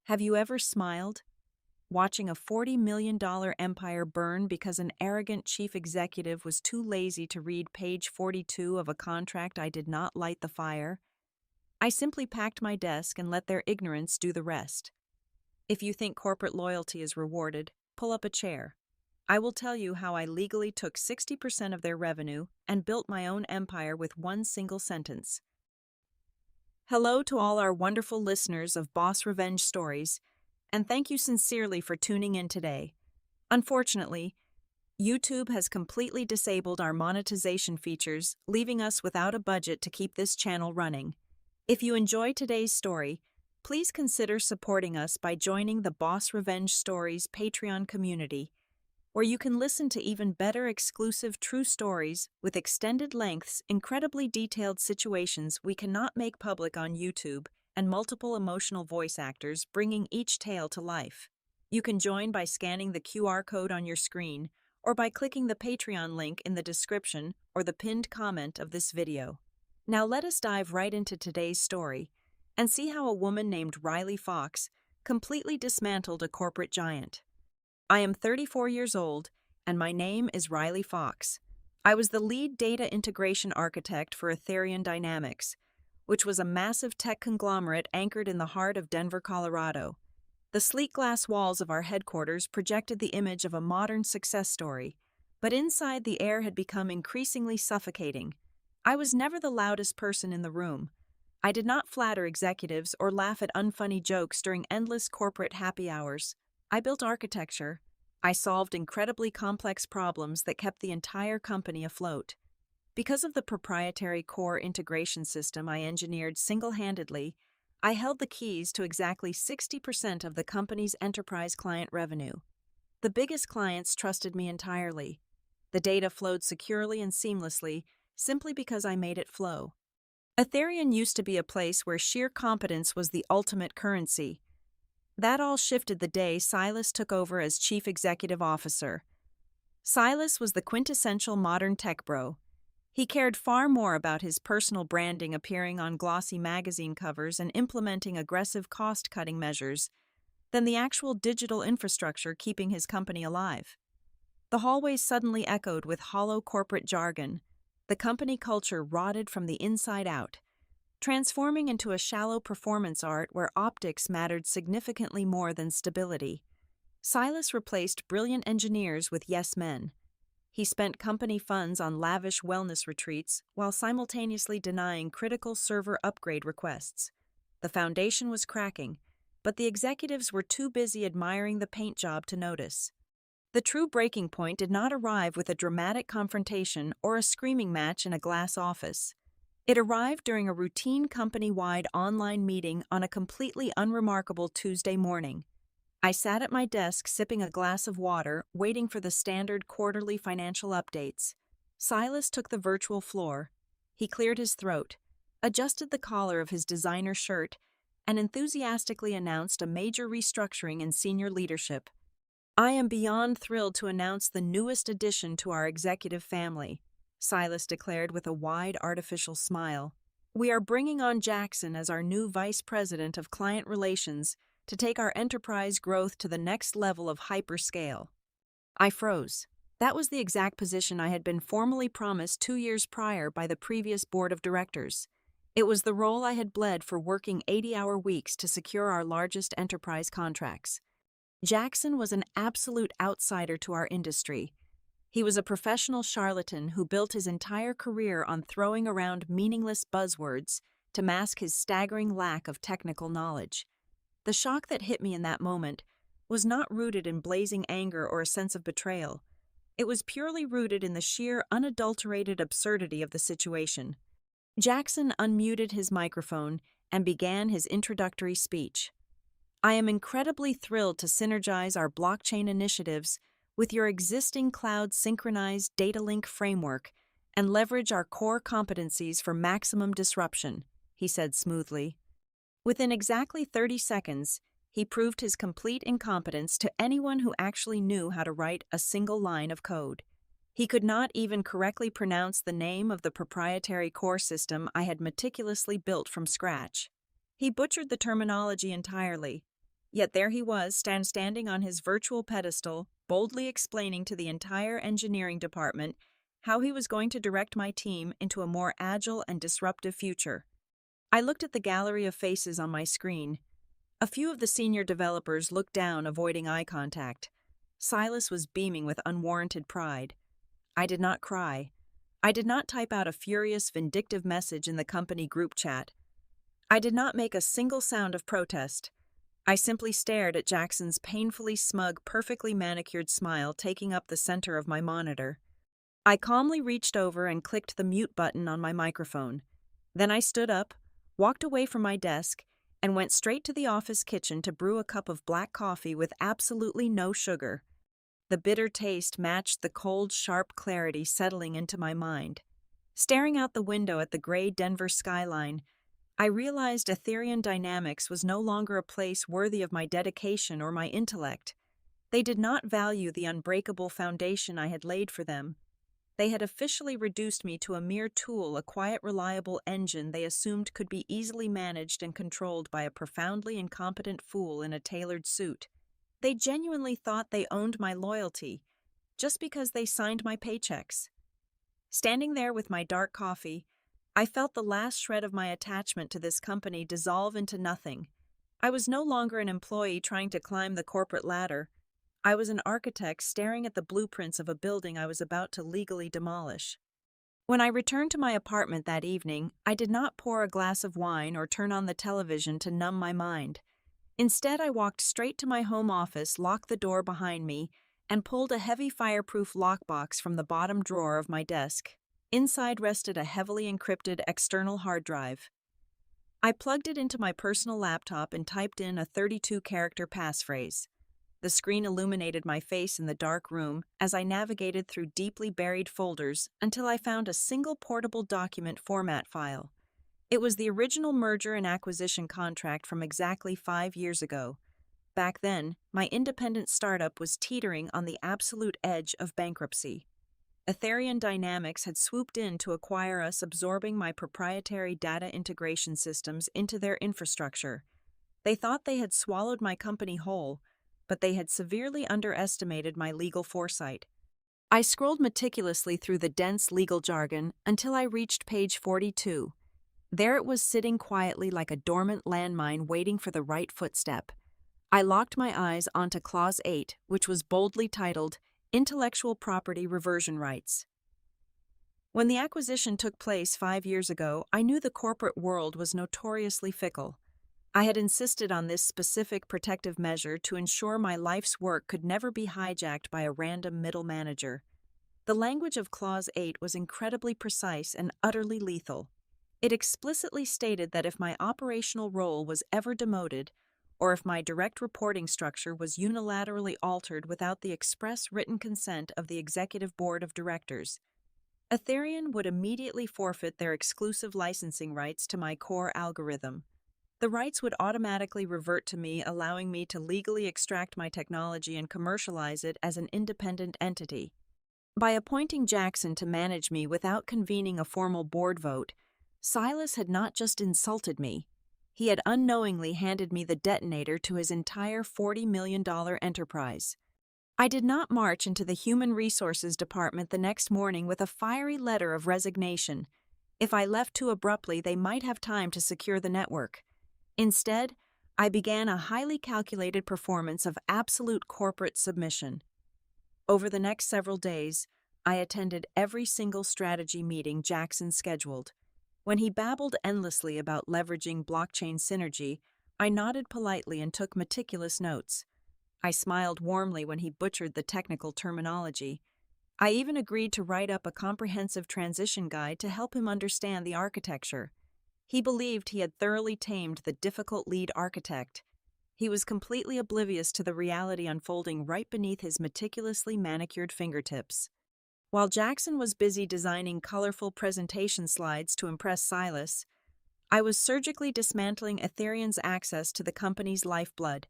Have you ever smiled, watching a $40 million empire burn because an arrogant chief executive was too lazy to read page 42 of a contract I did not light the fire? I simply packed my desk and let their ignorance do the rest. If you think corporate loyalty is rewarded, pull up a chair. I will tell you how I legally took 60% of their revenue and built my own empire with one single sentence. Hello to all our wonderful listeners of Boss Revenge Stories, and thank you sincerely for tuning in today. Unfortunately, YouTube has completely disabled our monetization features, leaving us without a budget to keep this channel running. If you enjoy today's story, please consider supporting us by joining the Boss Revenge Stories Patreon community, where you can listen to even better exclusive true stories with extended lengths, incredibly detailed situations we cannot make public on YouTube, and multiple emotional voice actors bringing each tale to life. You can join by scanning the QR code on your screen or by clicking the Patreon link in the description or the pinned comment of this video. Now let us dive right into today's story and see how a woman named Riley Fox completely dismantled a corporate giant. I am 34 years old, and my name is Riley Fox. I was the lead data integration architect for Ethereum Dynamics, which was a massive tech conglomerate anchored in the heart of Denver, Colorado. The sleek glass walls of our headquarters projected the image of a modern success story, but inside the air had become increasingly suffocating. I was never the loudest person in the room. I did not flatter executives or laugh at unfunny jokes during endless corporate happy hours. I built architecture. I solved incredibly complex problems that kept the entire company afloat. Because of the proprietary core integration system I engineered single-handedly, I held the keys to exactly 60% of the company's enterprise client revenue. The biggest clients trusted me entirely. The data flowed securely and seamlessly simply because I made it flow. Ethereum used to be a place where sheer competence was the ultimate currency. That all shifted the day Silas took over as Chief Executive Officer. Silas was the quintessential modern tech bro. He cared far more about his personal branding appearing on glossy magazine covers and implementing aggressive cost-cutting measures than the actual digital infrastructure keeping his company alive. The hallways suddenly echoed with hollow corporate jargon. The company culture rotted from the inside out, transforming into a shallow performance art where optics mattered significantly more than stability. Silas replaced brilliant engineers with yes men. He spent company funds on lavish wellness retreats while simultaneously denying critical server upgrade requests. The foundation was cracking, but the executives were too busy admiring the paint job to notice. The true breaking point did not arrive with a dramatic confrontation or a screaming match in a glass office. It arrived during a routine company-wide online meeting on a completely unremarkable Tuesday morning. I sat at my desk sipping a glass of water, waiting for the standard quarterly financial updates. Silas took the virtual floor. He cleared his throat, adjusted the collar of his designer shirt, and enthusiastically announced a major restructuring in senior leadership. I am beyond thrilled to announce the newest addition to our executive family, Silas declared with a wide, artificial smile. We are bringing on Jackson as our new Vice President of Client Relations to take our enterprise growth to the next level of hyperscale. I froze. That was the exact position I had been formally promised 2 years prior by the previous board of directors. It was the role I had bled for working 80-hour weeks to secure our largest enterprise contracts. Jackson was an absolute outsider to our industry. He was a professional charlatan who built his entire career on throwing around meaningless buzzwords to mask his staggering lack of technical knowledge. The shock that hit me in that moment was not rooted in blazing anger or a sense of betrayal. It was purely rooted in the sheer, unadulterated absurdity of the situation. Jackson unmuted his microphone and began his introductory speech. I am incredibly thrilled to synergize our blockchain initiatives with your existing cloud-synchronized data link framework and leverage our core competencies for maximum disruption, he said smoothly. Within exactly 30 seconds, he proved his complete incompetence to anyone who actually knew how to write a single line of code. He could not even correctly pronounce the name of the proprietary core system I had meticulously built from scratch. He butchered the terminology entirely. Yet there he was, standing on his virtual pedestal, boldly explaining to the entire engineering department how he was going to direct my team into a more agile and disruptive future. I looked at the gallery of faces on my screen. A few of the senior developers looked down, avoiding eye contact. Silas was beaming with unwarranted pride. I did not cry. I did not type out a furious, vindictive message in the company group chat. I did not make a single sound of protest. I simply stared at Jackson's painfully smug, perfectly manicured smile taking up the center of my monitor. I calmly reached over and clicked the mute button on my microphone. Then I stood up, walked away from my desk, and went straight to the office kitchen to brew a cup of black coffee with absolutely no sugar. The bitter taste matched the cold, sharp clarity settling into my mind. Staring out the window at the gray Denver skyline, I realized Ethereum Dynamics was no longer a place worthy of my dedication or my intellect. They did not value the unbreakable foundation I had laid for them. They had officially reduced me to a mere tool, a quiet, reliable engine they assumed could be easily managed and controlled by a profoundly incompetent fool in a tailored suit. They genuinely thought they owned my loyalty, just because they signed my paychecks. Standing there with my dark coffee, I felt the last shred of my attachment to this company dissolve into nothing. I was no longer an employee trying to climb the corporate ladder. I was an architect staring at the blueprints of a building I was about to legally demolish. When I returned to my apartment that evening, I did not pour a glass of wine or turn on the television to numb my mind. Instead, I walked straight to my home office, locked the door behind me, and pulled a heavy fireproof lockbox from the bottom drawer of my desk. Inside rested a heavily encrypted external hard drive. I plugged it into my personal laptop and typed in a 32-character passphrase. The screen illuminated my face in the dark room as I navigated through deeply buried folders until I found a single portable document format file. It was the original merger and acquisition contract from exactly 5 years ago. Back then, my independent startup was teetering on the absolute edge of bankruptcy. Ethereum Dynamics had swooped in to acquire us, absorbing my proprietary data integration systems into their infrastructure. They thought they had swallowed my company whole, but they had severely underestimated my legal foresight. I scrolled meticulously through the dense legal jargon until I reached page 42. There it was, sitting quietly like a dormant landmine waiting for the right footstep. I locked my eyes onto Clause 8, which was boldly titled Intellectual Property Reversion Rights. When the acquisition took place 5 years ago, I knew the corporate world was notoriously fickle. I had insisted on this specific protective measure to ensure my life's work could never be hijacked by a random middle manager. The language of Clause 8 was incredibly precise and utterly lethal. It explicitly stated that if my operational role was ever demoted, or if my direct reporting structure was unilaterally altered without the express written consent of the executive board of directors, Ethereum would immediately forfeit their exclusive licensing rights to my core algorithm. The rights would automatically revert to me, allowing me to legally extract my technology and commercialize it as an independent entity. By appointing Jackson to manage me without convening a formal board vote, Silas had not just insulted me. He had unknowingly handed me the detonator to his entire $40 million enterprise. I did not march into the Human Resources Department the next morning with a fiery letter of resignation. If I left too abruptly, they might have time to secure the network. Instead, I began a highly calculated performance of absolute corporate submission. Over the next several days, I attended every single strategy meeting Jackson scheduled. When he babbled endlessly about leveraging blockchain synergy, I nodded politely and took meticulous notes. I smiled warmly when he butchered the technical terminology. I even agreed to write up a comprehensive transition guide to help him understand the architecture. He believed he had thoroughly tamed the difficult lead architect. He was completely oblivious to the reality unfolding right beneath his meticulously manicured fingertips. While Jackson was busy designing colorful presentation slides to impress Silas, I was surgically dismantling Ethereum's access to the company's lifeblood.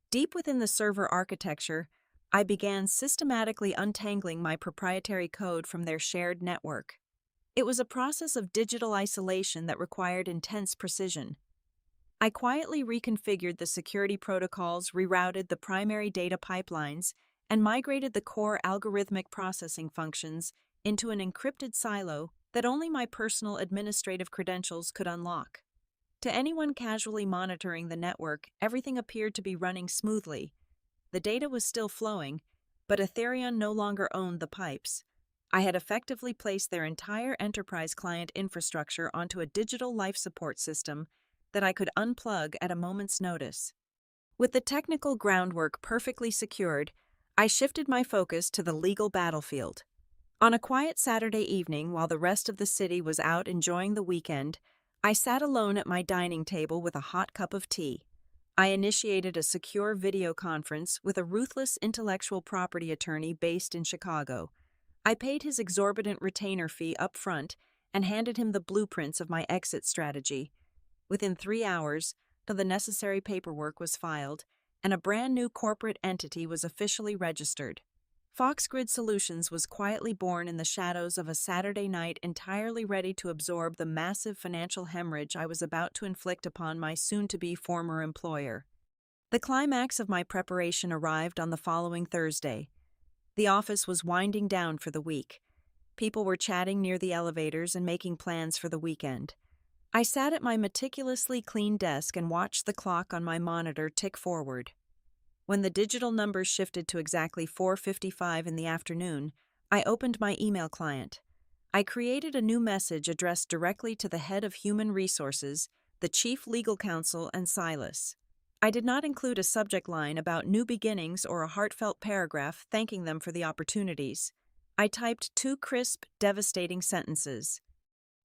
Deep within the server architecture, I began systematically untangling my proprietary code from their shared network. It was a process of digital isolation that required intense precision. I quietly reconfigured the security protocols, rerouted the primary data pipelines, and migrated the core algorithmic processing functions into an encrypted silo that only my personal administrative credentials could unlock. To anyone casually monitoring the network, everything appeared to be running smoothly. The data was still flowing, but Ethereum no longer owned the pipes. I had effectively placed their entire enterprise client infrastructure onto a digital life support system that I could unplug at a moment's notice. With the technical groundwork perfectly secured, I shifted my focus to the legal battlefield. On a quiet Saturday evening, while the rest of the city was out enjoying the weekend, I sat alone at my dining table with a hot cup of tea. I initiated a secure video conference with a ruthless intellectual property attorney based in Chicago. I paid his exorbitant retainer fee up front and handed him the blueprints of my exit strategy. Within 3 hours, the necessary paperwork was filed, and a brand new corporate entity was officially registered. FoxGrid Solutions was quietly born in the shadows of a Saturday night, entirely ready to absorb the massive financial hemorrhage I was about to inflict upon my soon-to-be former employer. The climax of my preparation arrived on the following Thursday. The office was winding down for the week. People were chatting near the elevators and making plans for the weekend. I sat at my meticulously clean desk and watched the clock on my monitor tick forward. When the digital numbers shifted to exactly 4:55 in the afternoon, I opened my email client. I created a new message addressed directly to the head of human resources, the chief legal counsel, and Silas. I did not include a subject line about new beginnings or a heartfelt paragraph thanking them for the opportunities. I typed 2 crisp, devastating sentences.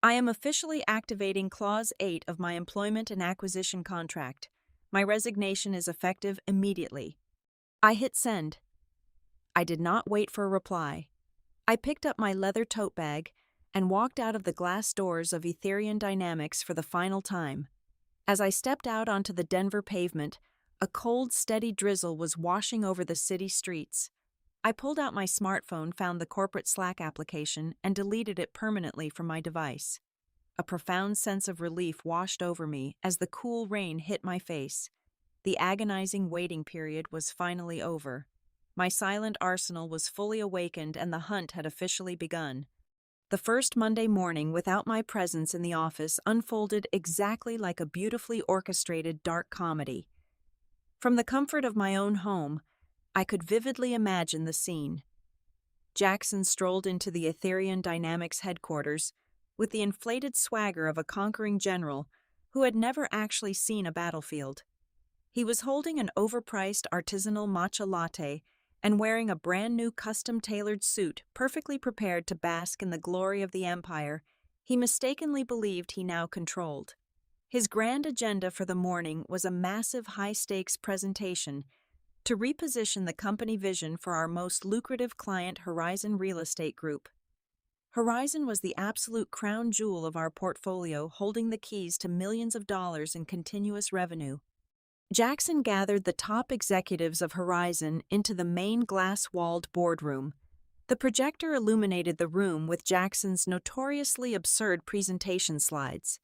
I am officially activating Clause 8 of my employment and acquisition contract. My resignation is effective immediately. I hit send. I did not wait for a reply. I picked up my leather tote bag and walked out of the glass doors of Ethereum Dynamics for the final time. As I stepped out onto the Denver pavement, a cold, steady drizzle was washing over the city streets. I pulled out my smartphone, found the corporate Slack application, and deleted it permanently from my device. A profound sense of relief washed over me as the cool rain hit my face. The agonizing waiting period was finally over. My silent arsenal was fully awakened and the hunt had officially begun. The first Monday morning without my presence in the office unfolded exactly like a beautifully orchestrated dark comedy. From the comfort of my own home, I could vividly imagine the scene. Jackson strolled into the Ethereum Dynamics headquarters with the inflated swagger of a conquering general who had never actually seen a battlefield. He was holding an overpriced artisanal matcha latte and wearing a brand new custom-tailored suit, perfectly prepared to bask in the glory of the empire he mistakenly believed he now controlled. His grand agenda for the morning was a massive high-stakes presentation to reposition the company vision for our most lucrative client, Horizon Real Estate Group. Horizon was the absolute crown jewel of our portfolio, holding the keys to millions of dollars in continuous revenue. Jackson gathered the top executives of Horizon into the main glass-walled boardroom. The projector illuminated the room with Jackson's notoriously absurd presentation slides.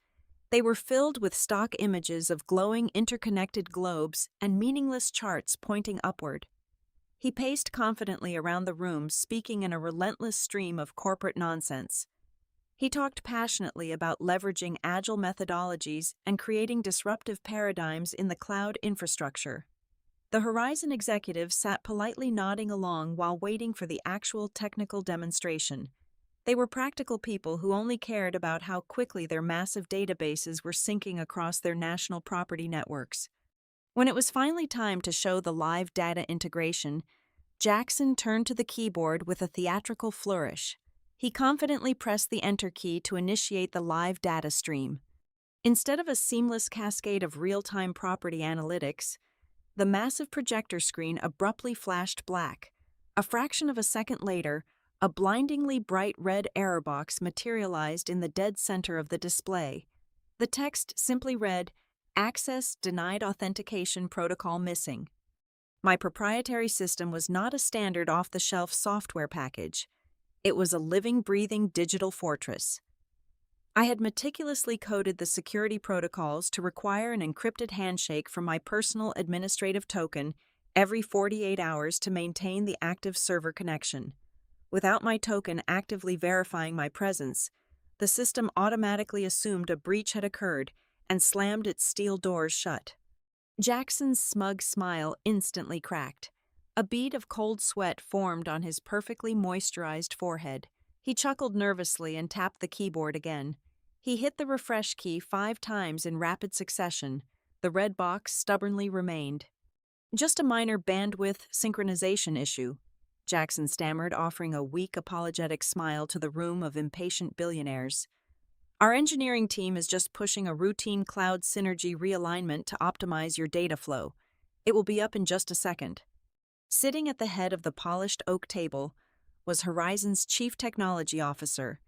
They were filled with stock images of glowing interconnected globes and meaningless charts pointing upward. He paced confidently around the room, speaking in a relentless stream of corporate nonsense. He talked passionately about leveraging agile methodologies and creating disruptive paradigms in the cloud infrastructure. The Horizon executives sat politely nodding along while waiting for the actual technical demonstration. They were practical people who only cared about how quickly their massive databases were syncing across their national property networks. When it was finally time to show the live data integration, Jackson turned to the keyboard with a theatrical flourish. He confidently pressed the Enter key to initiate the live data stream. Instead of a seamless cascade of real-time property analytics, the massive projector screen abruptly flashed black. A fraction of a second later, a blindingly bright red error box materialized in the dead center of the display. The text simply read, "Access denied, authentication protocol missing." My proprietary system was not a standard off-the-shelf software package. It was a living, breathing digital fortress. I had meticulously coded the security protocols to require an encrypted handshake from my personal administrative token every 48 hours to maintain the active server connection. Without my token actively verifying my presence, the system automatically assumed a breach had occurred and slammed its steel doors shut. Jackson's smug smile instantly cracked. A bead of cold sweat formed on his perfectly moisturized forehead. He chuckled nervously and tapped the keyboard again. He hit the refresh key 5 times in rapid succession. The red box stubbornly remained. "Just a minor bandwidth synchronization issue," Jackson stammered, offering a weak, apologetic smile to the room of impatient billionaires. "Our engineering team is just pushing a routine cloud synergy realignment to optimize your data flow. It will be up in just a second." Sitting at the head of the polished oak table was Horizon's chief technology officer.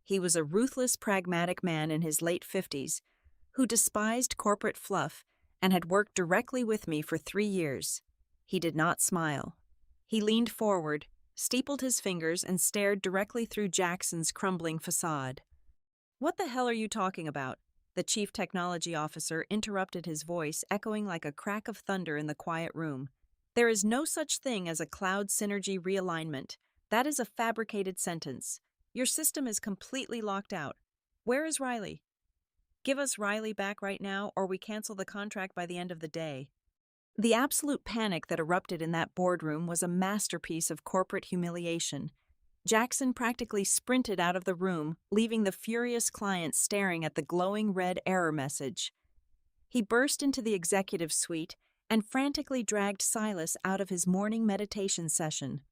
He was a ruthless, pragmatic man in his late 50s who despised corporate fluff and had worked directly with me for 3 years. He did not smile. He leaned forward, steepled his fingers, and stared directly through Jackson's crumbling facade. "What the hell are you talking about?" The chief technology officer interrupted, his voice echoing like a crack of thunder in the quiet room. "There is no such thing as a cloud synergy realignment. That is a fabricated sentence. Your system is completely locked out. Where is Riley? Give us Riley back right now, or we cancel the contract by the end of the day." The absolute panic that erupted in that boardroom was a masterpiece of corporate humiliation. Jackson practically sprinted out of the room, leaving the furious client staring at the glowing red error message. He burst into the executive suite and frantically dragged Silas out of his morning meditation session.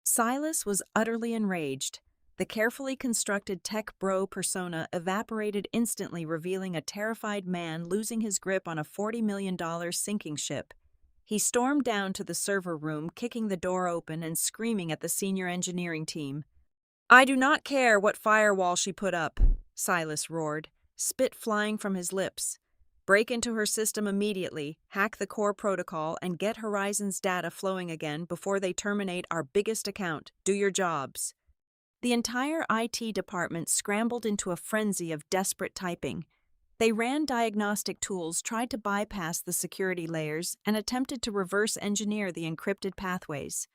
Silas was utterly enraged. The carefully constructed tech bro persona evaporated instantly, revealing a terrified man losing his grip on a $40 million sinking ship. He stormed down to the server room, kicking the door open and screaming at the senior engineering team. "I do not care what firewall she put up," Silas roared, spit flying from his lips. "Break into her system immediately, hack the core protocol, and get Horizon's data flowing again before they terminate our biggest account. Do your jobs." The entire IT department scrambled into a frenzy of desperate typing. They ran diagnostic tools, tried to bypass the security layers, and attempted to reverse engineer the encrypted pathways.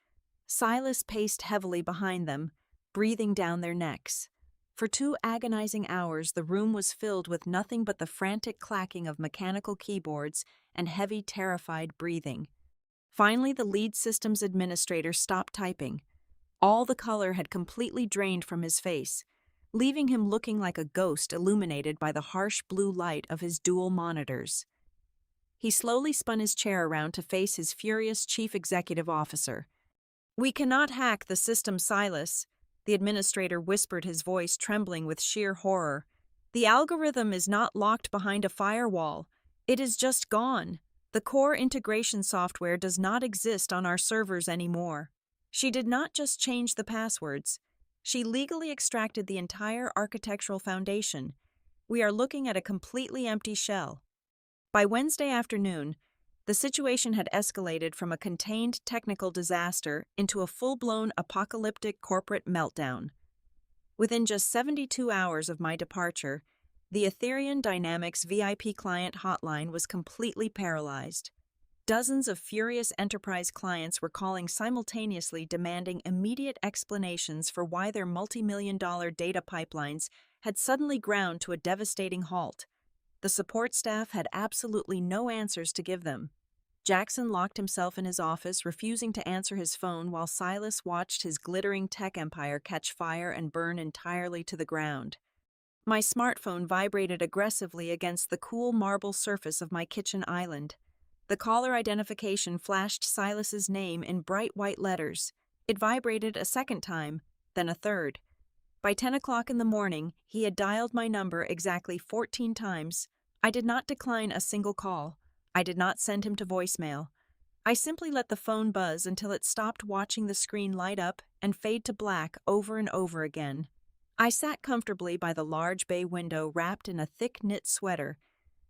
Silas paced heavily behind them, breathing down their necks. For 2 agonizing hours, the room was filled with nothing but the frantic clacking of mechanical keyboards and heavy, terrified breathing. Finally, the lead systems administrator stopped typing. All the color had completely drained from his face, leaving him looking like a ghost illuminated by the harsh blue light of his dual monitors. He slowly spun his chair around to face his furious chief executive officer. "We cannot hack the system, Silas," the administrator whispered, his voice trembling with sheer horror. "The algorithm is not locked behind a firewall. It is just gone. The core integration software does not exist on our servers anymore." She did not just change the passwords. She legally extracted the entire architectural foundation. We are looking at a completely empty shell. By Wednesday afternoon, the situation had escalated from a contained technical disaster into a full-blown apocalyptic corporate meltdown. Within just 72 hours of my departure, the Ethereum Dynamics VIP client hotline was completely paralyzed. Dozens of furious enterprise clients were calling simultaneously, demanding immediate explanations for why their multi-million-dollar data pipelines had suddenly ground to a devastating halt. The support staff had absolutely no answers to give them. Jackson locked himself in his office, refusing to answer his phone, while Silas watched his glittering tech empire catch fire and burn entirely to the ground. My smartphone vibrated aggressively against the cool marble surface of my kitchen island. The caller identification flashed Silas's name in bright white letters. It vibrated a second time, then a third. By 10 o'clock in the morning, he had dialed my number exactly 14 times. I did not decline a single call. I did not send him to voicemail. I simply let the phone buzz until it stopped, watching the screen light up and fade to black over and over again. I sat comfortably by the large bay window, wrapped in a thick knit sweater,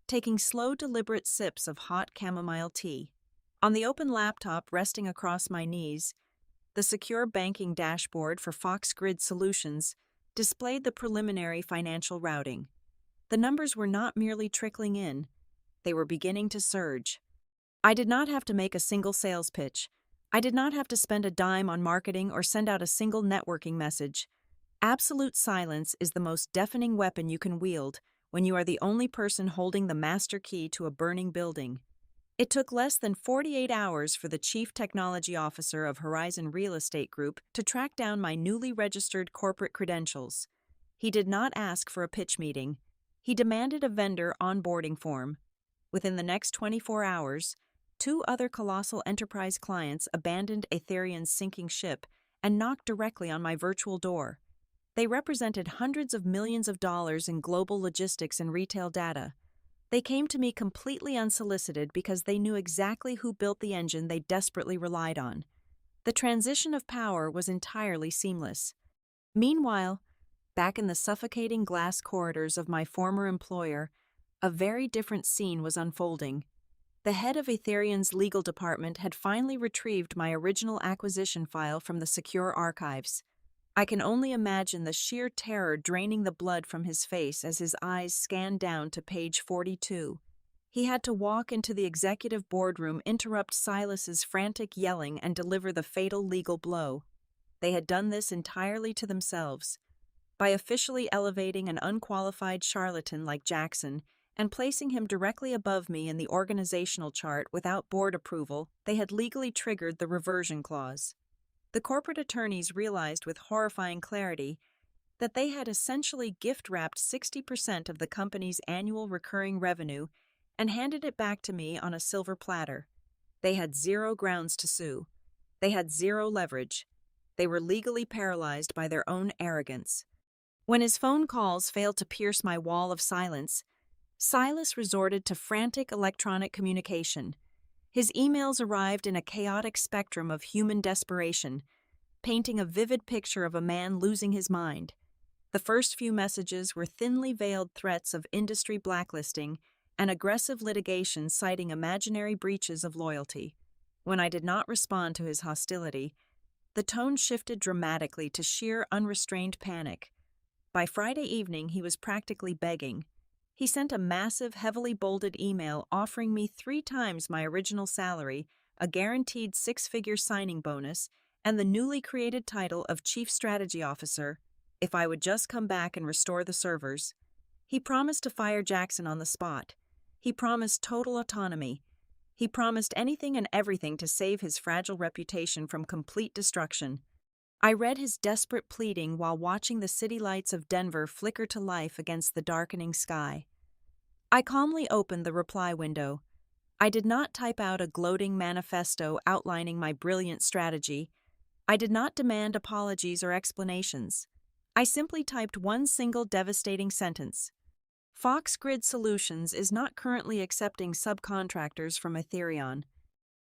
taking slow, deliberate sips of hot chamomile tea. On the open laptop resting across my knees, the secure banking dashboard for Fox Grid Solutions displayed the preliminary financial routing. The numbers were not merely trickling in, they were beginning to surge. I did not have to make a single sales pitch. I did not have to spend a dime on marketing or send out a single networking message. Absolute silence is the most deafening weapon you can wield when you are the only person holding the master key to a burning building. It took less than 48 hours for the Chief Technology Officer of Horizon Real Estate Group to track down my newly registered corporate credentials. He did not ask for a pitch meeting. He demanded a vendor onboarding form. Within the next 24 hours, 2 other colossal enterprise clients abandoned Ethereum's sinking ship and knocked directly on my virtual door. They represented hundreds of millions of dollars in global logistics and retail data. They came to me completely unsolicited because they knew exactly who built the engine they desperately relied on. The transition of power was entirely seamless. Meanwhile, back in the suffocating glass corridors of my former employer, a very different scene was unfolding. The head of Ethereum's legal department had finally retrieved my original acquisition file from the secure archives. I can only imagine the sheer terror draining the blood from his face as his eyes scanned down to page 42. He had to walk into the executive boardroom, interrupt Silas's frantic yelling, and deliver the fatal legal blow. They had done this entirely to themselves. By officially elevating an unqualified charlatan like Jackson and placing him directly above me in the organizational chart without board approval, they had legally triggered the reversion clause. The corporate attorneys realized with horrifying clarity that they had essentially gift-wrapped 60% of the company's annual recurring revenue and handed it back to me on a silver platter. They had 0 grounds to sue. They had 0 leverage. They were legally paralyzed by their own arrogance. When his phone calls failed to pierce my wall of silence, Silas resorted to frantic electronic communication. His emails arrived in a chaotic spectrum of human desperation, painting a vivid picture of a man losing his mind. The first few messages were thinly veiled threats of industry blacklisting and aggressive litigation citing imaginary breaches of loyalty. When I did not respond to his hostility, the tone shifted dramatically to sheer unrestrained panic. By Friday evening, he was practically begging. He sent a massive, heavily bolded email offering me 3 times my original salary, a guaranteed 6-figure signing bonus, and the newly created title of Chief Strategy Officer if I would just come back and restore the servers. He promised to fire Jackson on the spot. He promised total autonomy. He promised anything and everything to save his fragile reputation from complete destruction. I read his desperate pleading while watching the city lights of Denver flicker to life against the darkening sky. I calmly opened the reply window. I did not type out a gloating manifesto outlining my brilliant strategy. I did not demand apologies or explanations. I simply typed one single devastating sentence. Fox Grid Solutions is not currently accepting subcontractors from Ethereum.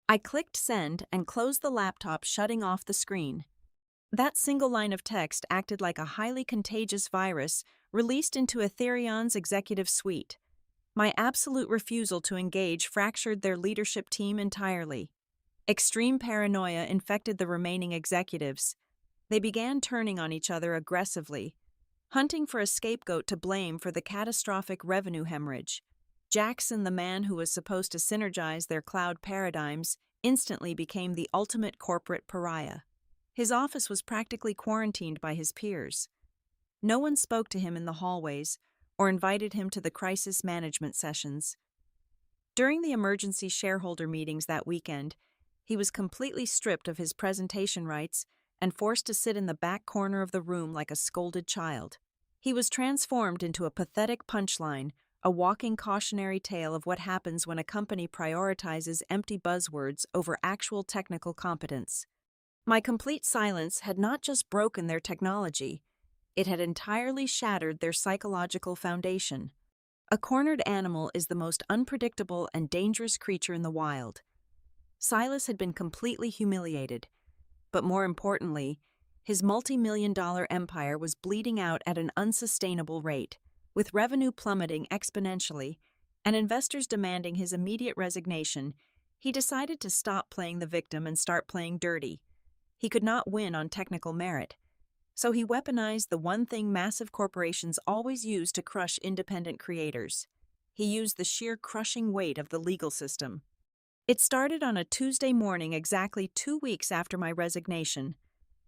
I clicked send and closed the laptop, shutting off the screen. That single line of text acted like a highly contagious virus released into Ethereum's executive suite. My absolute refusal to engage fractured their leadership team entirely. Extreme paranoia infected the remaining executives. They began turning on each other aggressively, hunting for a scapegoat to blame for the catastrophic revenue hemorrhage. Jackson, the man who was supposed to synergize their cloud paradigms, instantly became the ultimate corporate pariah. His office was practically quarantined by his peers. No one spoke to him in the hallways or invited him to the crisis management sessions. During the emergency shareholder meetings that weekend, he was completely stripped of his presentation rights and forced to sit in the back corner of the room like a scolded child. He was transformed into a pathetic punchline, a walking cautionary tale of what happens when a company prioritizes empty buzzwords over actual technical competence. My complete silence had not just broken their technology, it had entirely shattered their psychological foundation. A cornered animal is the most unpredictable and dangerous creature in the wild. Silas had been completely humiliated, but more importantly, his multi-million-dollar empire was bleeding out at an unsustainable rate, with revenue plummeting exponentially and investors demanding his immediate resignation. He decided to stop playing the victim and start playing dirty. He could not win on technical merit. So he weaponized the one thing massive corporations always use to crush independent creators. He used the sheer crushing weight of the legal system. It started on a Tuesday morning exactly 2 weeks after my resignation.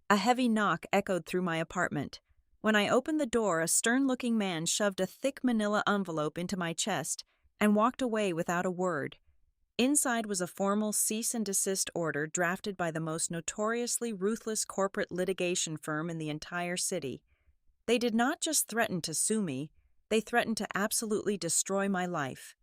A heavy knock echoed through my apartment. When I opened the door, a stern-looking man shoved a thick manila envelope into my chest and walked away without a word. Inside was a formal cease and desist order drafted by the most notoriously ruthless corporate litigation firm in the entire city. They did not just threaten to sue me, they threatened to absolutely destroy my life.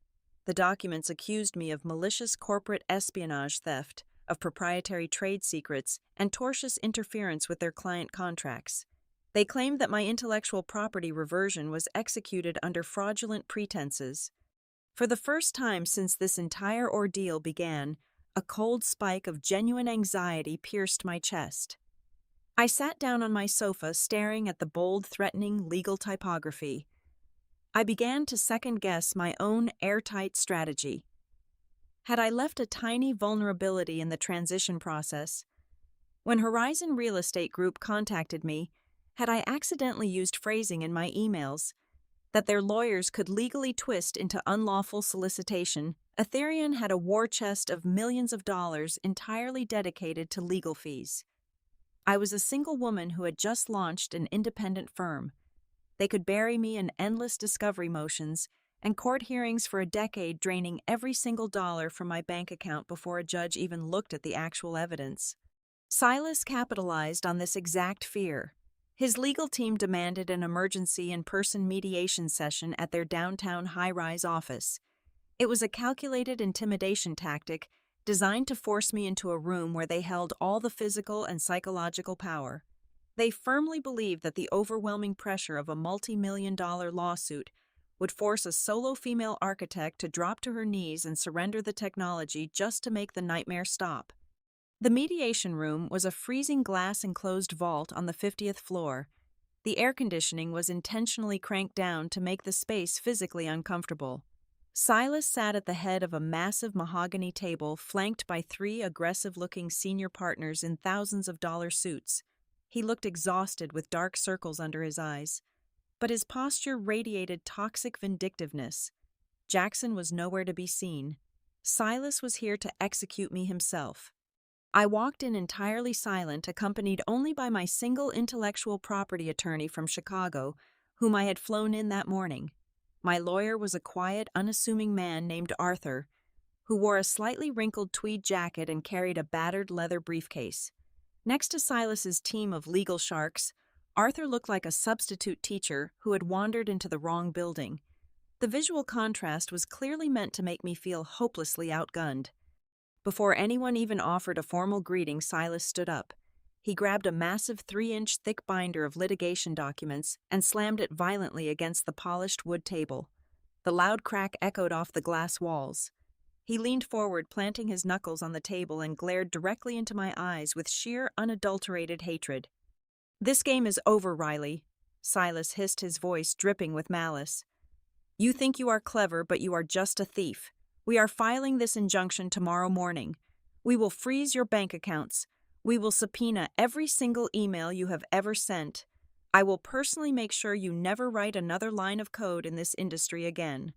The documents accused me of malicious corporate espionage theft, of proprietary trade secrets, and tortious interference with their client contracts. They claimed that my intellectual property reversion was executed under fraudulent pretenses. For the first time since this entire ordeal began, a cold spike of genuine anxiety pierced my chest. I sat down on my sofa staring at the bold, threatening legal typography. I began to second-guess my own airtight strategy. Had I left a tiny vulnerability in the transition process? When Horizon Real Estate Group contacted me, had I accidentally used phrasing in my emails that their lawyers could legally twist into unlawful solicitation, Ethereum had a war chest of millions of dollars entirely dedicated to legal fees. I was a single woman who had just launched an independent firm. They could bury me in endless discovery motions and court hearings for a decade, draining every single dollar from my bank account before a judge even looked at the actual evidence. Silas capitalized on this exact fear. His legal team demanded an emergency in-person mediation session at their downtown high-rise office. It was a calculated intimidation tactic designed to force me into a room where they held all the physical and psychological power. They firmly believed that the overwhelming pressure of a multi-million-dollar lawsuit would force a solo female architect to drop to her knees and surrender the technology just to make the nightmare stop. The mediation room was a freezing glass-enclosed vault on the 50th floor. The air conditioning was intentionally cranked down to make the space physically uncomfortable. Silas sat at the head of a massive mahogany table flanked by 3 aggressive-looking senior partners in thousands of dollar suits. He looked exhausted with dark circles under his eyes, but his posture radiated toxic vindictiveness. Jackson was nowhere to be seen. Silas was here to execute me himself. I walked in entirely silent, accompanied only by my single intellectual property attorney from Chicago, whom I had flown in that morning. My lawyer was a quiet, unassuming man named Arthur, who wore a slightly wrinkled tweed jacket and carried a battered leather briefcase. Next to Silas's team of legal sharks, Arthur looked like a substitute teacher who had wandered into the wrong building. The visual contrast was clearly meant to make me feel hopelessly outgunned. Before anyone even offered a formal greeting, Silas stood up. He grabbed a massive 3-inch thick binder of litigation documents and slammed it violently against the polished wood table. The loud crack echoed off the glass walls. He leaned forward, planting his knuckles on the table, and glared directly into my eyes with sheer, unadulterated hatred. "This game is over, Riley," Silas hissed, his voice dripping with malice. "You think you are clever, but you are just a thief. We are filing this injunction tomorrow morning. We will freeze your bank accounts. We will subpoena every single email you have ever sent. I will personally make sure you never write another line of code in this industry again."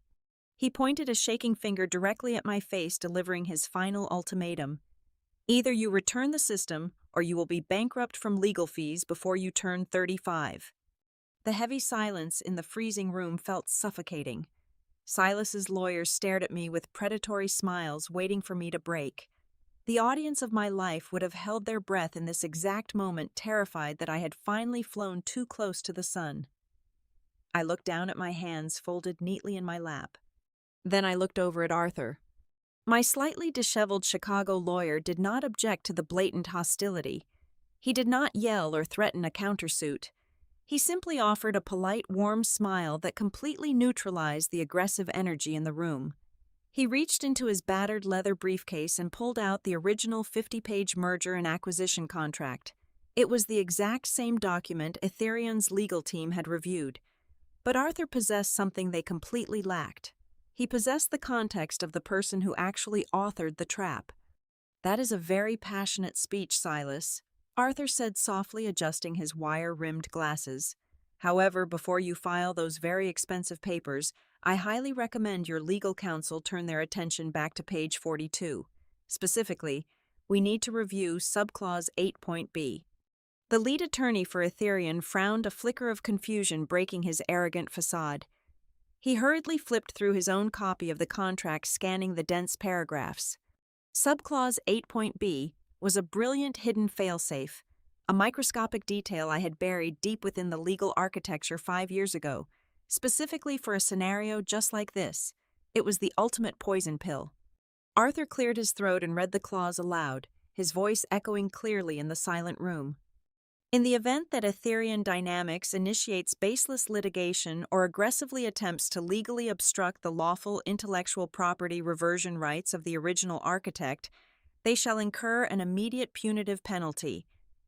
He pointed a shaking finger directly at my face, delivering his final ultimatum. "Either you return the system, or you will be bankrupt from legal fees before you turn 35. The heavy silence in the freezing room felt suffocating. Silas's lawyers stared at me with predatory smiles, waiting for me to break. The audience of my life would have held their breath in this exact moment, terrified that I had finally flown too close to the sun. I looked down at my hands folded neatly in my lap. Then I looked over at Arthur. My slightly disheveled Chicago lawyer did not object to the blatant hostility. He did not yell or threaten a countersuit. He simply offered a polite, warm smile that completely neutralized the aggressive energy in the room. He reached into his battered leather briefcase and pulled out the original 50-page merger and acquisition contract. It was the exact same document Ethereum's legal team had reviewed. But Arthur possessed something they completely lacked. He possessed the context of the person who actually authored the trap. "That is a very passionate speech, Silas," Arthur said softly, adjusting his wire-rimmed glasses. However, before you file those very expensive papers, I highly recommend your legal counsel turn their attention back to page 42. Specifically, we need to review subclause 8.b. The lead attorney for Ethereum frowned, a flicker of confusion breaking his arrogant facade. He hurriedly flipped through his own copy of the contract, scanning the dense paragraphs. Subclause 8.b was a brilliant hidden failsafe, a microscopic detail I had buried deep within the legal architecture 5 years ago, specifically for a scenario just like this. It was the ultimate poison pill. Arthur cleared his throat and read the clause aloud, his voice echoing clearly in the silent room. In the event that Ethereum Dynamics initiates baseless litigation or aggressively attempts to legally obstruct the lawful intellectual property reversion rights of the original architect, they shall incur an immediate punitive penalty.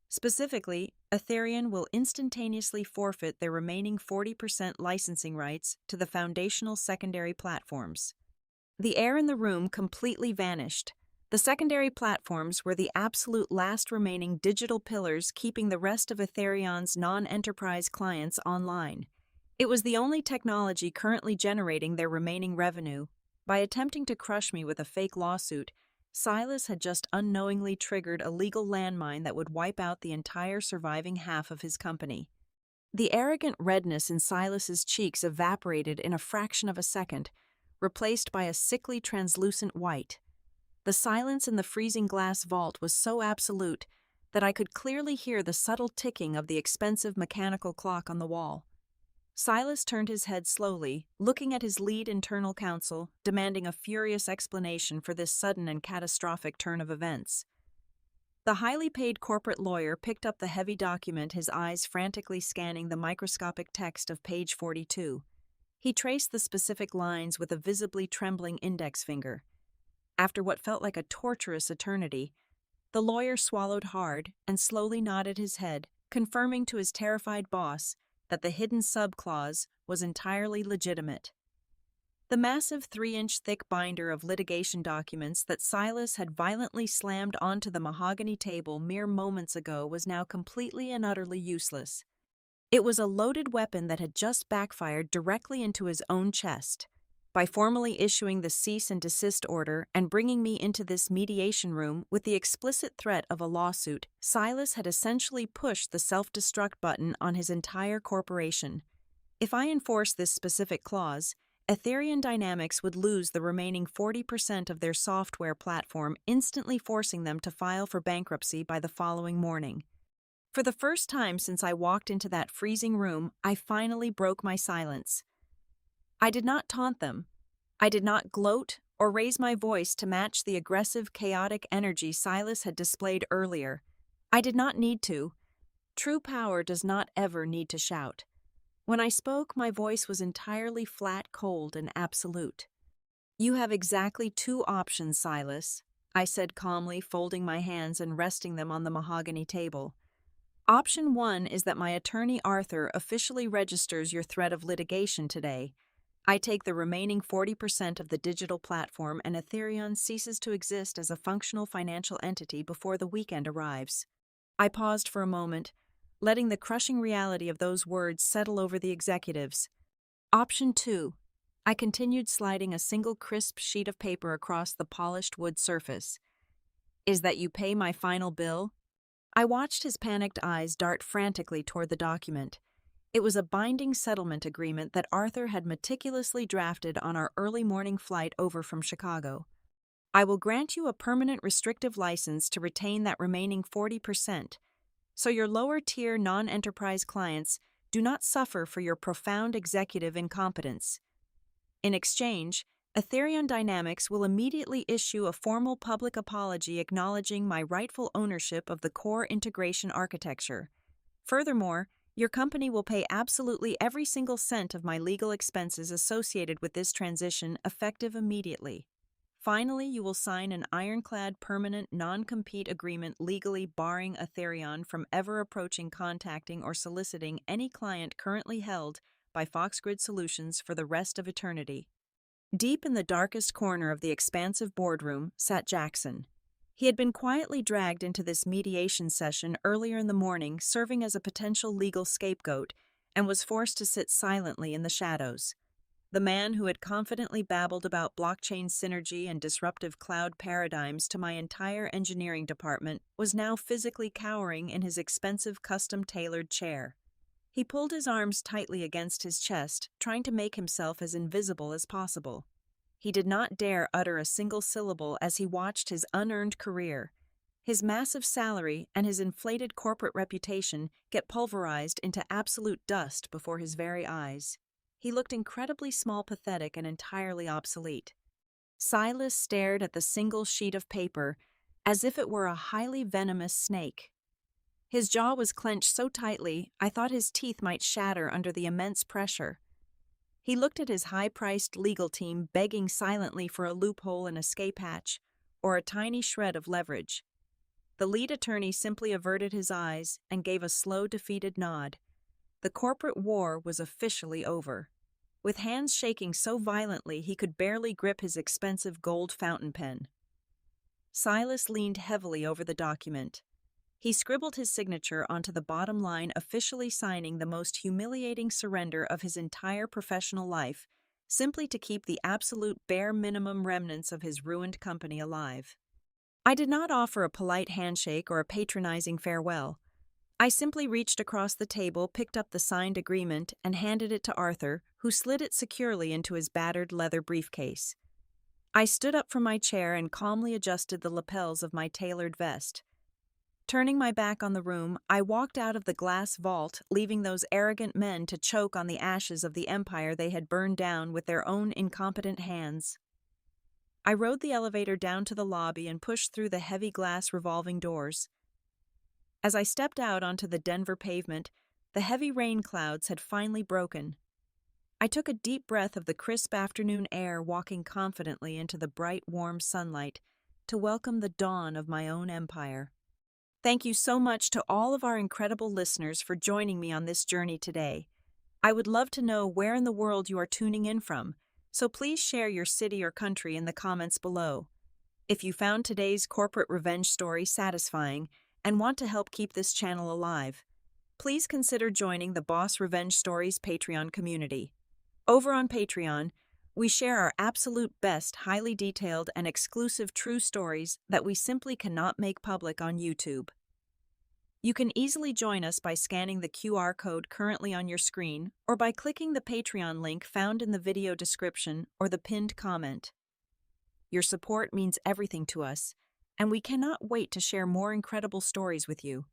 Specifically, Ethereum will instantaneously forfeit their remaining 40% licensing rights to the foundational secondary platforms. The air in the room completely vanished. The secondary platforms were the absolute last remaining digital pillars keeping the rest of Ethereum's non-enterprise clients online. It was the only technology currently generating their remaining revenue. By attempting to crush me with a fake lawsuit, Silas had just unknowingly triggered a legal landmine that would wipe out the entire surviving half of his company. The arrogant redness in Silas's cheeks evaporated in a fraction of a second, replaced by a sickly translucent white. The silence in the freezing glass vault was so absolute that I could clearly hear the subtle ticking of the expensive mechanical clock on the wall. Silas turned his head slowly, looking at his lead internal counsel, demanding a furious explanation for this sudden and catastrophic turn of events. The highly paid corporate lawyer picked up the heavy document, his eyes frantically scanning the microscopic text of page 42. He traced the specific lines with a visibly trembling index finger. After what felt like a torturous eternity, the lawyer swallowed hard and slowly nodded his head, confirming to his terrified boss that the hidden subclause was entirely legitimate. The massive 3-inch thick binder of litigation documents that Silas had violently slammed onto the mahogany table mere moments ago was now completely and utterly useless. It was a loaded weapon that had just backfired directly into his own chest. By formally issuing the cease and desist order and bringing me into this mediation room with the explicit threat of a lawsuit, Silas had essentially pushed the self-destruct button on his entire corporation. If I enforced this specific clause, Ethereum Dynamics would lose the remaining 40% of their software platform, instantly forcing them to file for bankruptcy by the following morning. For the first time since I walked into that freezing room, I finally broke my silence. I did not taunt them. I did not gloat or raise my voice to match the aggressive, chaotic energy Silas had displayed earlier. I did not need to. True power does not ever need to shout. When I spoke, my voice was entirely flat, cold, and absolute. "You have exactly 2 options, Silas," I said calmly, folding my hands and resting them on the mahogany table. "Option 1 is that my attorney Arthur officially registers your threat of litigation today. I take the remaining 40% of the digital platform and Ethereum ceases to exist as a functional financial entity before the weekend arrives." I paused for a moment, letting the crushing reality of those words settle over the executives. "Option 2, I continued, sliding a single crisp sheet of paper across the polished wood surface, "is that you pay my final bill." I watched his panicked eyes dart frantically toward the document. It was a binding settlement agreement that Arthur had meticulously drafted on our early morning flight over from Chicago. "I will grant you a permanent restrictive license to retain that remaining 40%, so your lower-tier non-enterprise clients do not suffer for your profound executive incompetence. In exchange, Ethereum Dynamics will immediately issue a formal public apology acknowledging my rightful ownership of the core integration architecture. Furthermore, your company will pay absolutely every single cent of my legal expenses associated with this transition, effective immediately. Finally, you will sign an ironclad permanent non-compete agreement legally barring Ethereum from ever approaching, contacting, or soliciting any client currently held by Foxgrid Solutions for the rest of eternity." Deep in the darkest corner of the expansive boardroom sat Jackson. He had been quietly dragged into this mediation session earlier in the morning, serving as a potential legal scapegoat, and was forced to sit silently in the shadows. The man who had confidently babbled about blockchain synergy and disruptive cloud paradigms to my entire engineering department was now physically cowering in his expensive custom-tailored chair. He pulled his arms tightly against his chest, trying to make himself as invisible as possible. He did not dare utter a single syllable as he watched his unearned career, his massive salary, and his inflated corporate reputation get pulverized into absolute dust before his very eyes. He looked incredibly small, pathetic, and entirely obsolete. Silas stared at the single sheet of paper as if it were a highly venomous snake. His jaw was clenched so tightly I thought his teeth might shatter under the immense pressure. He looked at his high-priced legal team begging silently for a loophole, an escape hatch, or a tiny shred of leverage. The lead attorney simply averted his eyes and gave a slow, defeated nod. The corporate war was officially over. With hands shaking so violently he could barely grip his expensive gold fountain pen. Silas leaned heavily over the document. He scribbled his signature onto the bottom line, officially signing the most humiliating surrender of his entire professional life, simply to keep the absolute bare minimum remnants of his ruined company alive. I did not offer a polite handshake or a patronizing farewell. I simply reached across the table, picked up the signed agreement, and handed it to Arthur, who slid it securely into his battered leather briefcase. I stood up from my chair and calmly adjusted the lapels of my tailored vest. Turning my back on the room, I walked out of the glass vault, leaving those arrogant men to choke on the ashes of the empire they had burned down with their own incompetent hands. I rode the elevator down to the lobby and pushed through the heavy glass revolving doors. As I stepped out onto the Denver pavement, the heavy rain clouds had finally broken. I took a deep breath of the crisp afternoon air, walking confidently into the bright, warm sunlight to welcome the dawn of my own empire. Thank you so much to all of our incredible listeners for joining me on this journey today. I would love to know where in the world you are tuning in from, so please share your city or country in the comments below. If you found today's corporate revenge story satisfying and want to help keep this channel alive, please consider joining the Boss Revenge Stories Patreon community. Over on Patreon, we share our absolute best, highly detailed, and exclusive true stories that we simply cannot make public on YouTube. You can easily join us by scanning the QR code currently on your screen or by clicking the Patreon link found in the video description or the pinned comment. Your support means everything to us, and we cannot wait to share more incredible stories with you.